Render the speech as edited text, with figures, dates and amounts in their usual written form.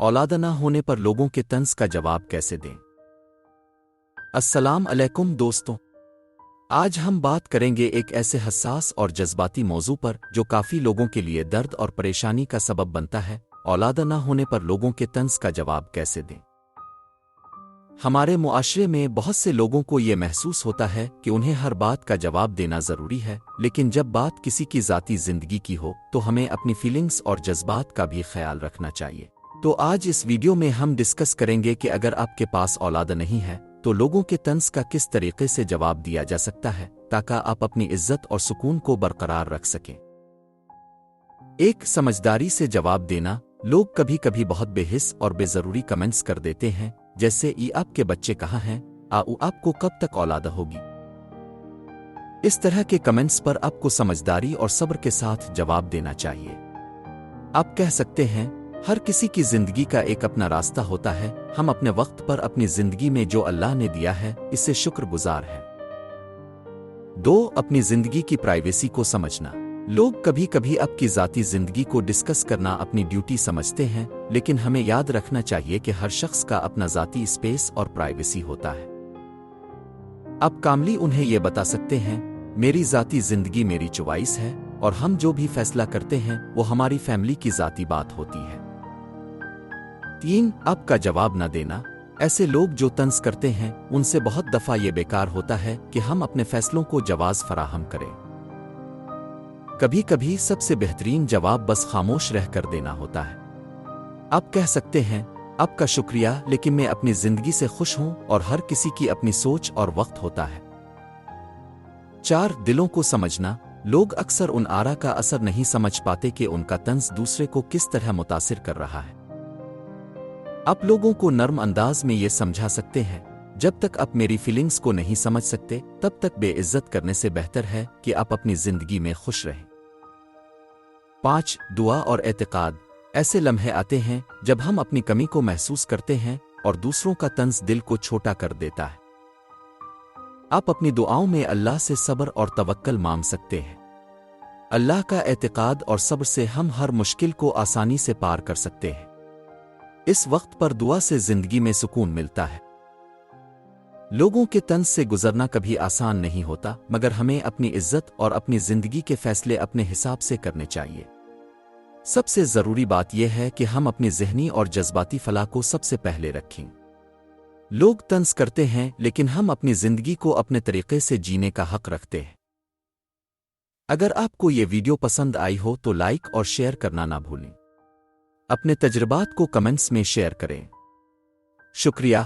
औलाद न होने पर लोगों के तंज का जवाब कैसे दें। अस्सलाम अलैकुम दोस्तों, आज हम बात करेंगे एक ऐसे हसास और जज्बाती मौजू पर जो काफ़ी लोगों के लिए दर्द और परेशानी का सबब बनता है। औलाद न होने पर लोगों के तंज का जवाब कैसे दें। हमारे मुआशरे में बहुत से लोगों को ये महसूस होता है कि उन्हें हर बात का जवाब देना ज़रूरी है, लेकिन जब बात किसी की ज़ाती ज़िंदगी की हो तो हमें अपनी फीलिंग्स और जज्बात का भी ख्याल रखना चाहिए। तो आज इस वीडियो में हम डिस्कस करेंगे कि अगर आपके पास औलाद नहीं है तो लोगों के तंज का किस तरीके से जवाब दिया जा सकता है ताकि आप अपनी इज्जत और सुकून को बरकरार रख सकें। एक, समझदारी से जवाब देना। लोग कभी कभी बहुत बेहिस और बेजरूरी कमेंट्स कर देते हैं, जैसे ये आपके बच्चे कहाँ हैं, आपको कब तक औलाद होगी। इस तरह के कमेंट्स पर आपको समझदारी और सब्र के साथ जवाब देना चाहिए। आप कह सकते हैं, हर किसी की जिंदगी का एक अपना रास्ता होता है। हम अपने वक्त पर अपनी जिंदगी में जो अल्लाह ने दिया है इससे शुक्रगुजार हैं। 2, अपनी जिंदगी की प्राइवेसी को समझना। लोग कभी कभी आपकी ज़ाती जिंदगी को डिस्कस करना अपनी ड्यूटी समझते हैं, लेकिन हमें याद रखना चाहिए कि हर शख्स का अपना ज़ाती स्पेस और प्राइवेसी होता है। आप कामली उन्हें यह बता सकते हैं, मेरी ज़ाती जिंदगी मेरी चॉइस है और हम जो भी फैसला करते हैं वो हमारी फैमिली की ज़ाती बात होती है। 3, आपका जवाब न देना। ऐसे लोग जो तंज करते हैं उनसे बहुत दफ़ा ये बेकार होता है कि हम अपने फैसलों को जवाज़ फराहम करें। कभी कभी सबसे बेहतरीन जवाब बस खामोश रह कर देना होता है। आप कह सकते हैं, आपका शुक्रिया, लेकिन मैं अपनी जिंदगी से खुश हूं और हर किसी की अपनी सोच और वक्त होता है। 4, दिलों को समझना। लोग अक्सर उन आरा का असर नहीं समझ पाते कि उनका तंज दूसरे को किस तरह मुतासिर कर रहा है। आप लोगों को नर्म अंदाज में ये समझा सकते हैं, जब तक आप मेरी फीलिंग्स को नहीं समझ सकते तब तक बेइज्जत करने से बेहतर है कि आप अपनी जिंदगी में खुश रहें। 5, दुआ और एतकाद। ऐसे लम्हे आते हैं जब हम अपनी कमी को महसूस करते हैं और दूसरों का तंज दिल को छोटा कर देता है। आप अपनी दुआओं में अल्लाह से सब्र और तवक्कल मांग सकते हैं। अल्लाह का एतकाद और सब्र से हम हर मुश्किल को आसानी से पार कर सकते हैं। इस वक्त पर दुआ से जिंदगी में सुकून मिलता है। लोगों के तंज से गुजरना कभी आसान नहीं होता, मगर हमें अपनी इज्जत और अपनी जिंदगी के फैसले अपने हिसाब से करने चाहिए। सबसे जरूरी बात यह है कि हम अपनी ज़हनी और जज्बाती फलाह को सबसे पहले रखें। लोग तंज करते हैं, लेकिन हम अपनी जिंदगी को अपने तरीके से जीने का हक रखते हैं। अगर आपको ये वीडियो पसंद आई हो तो लाइक और शेयर करना ना भूलें। अपने तजुर्बात को कमेंट्स में शेयर करें। शुक्रिया।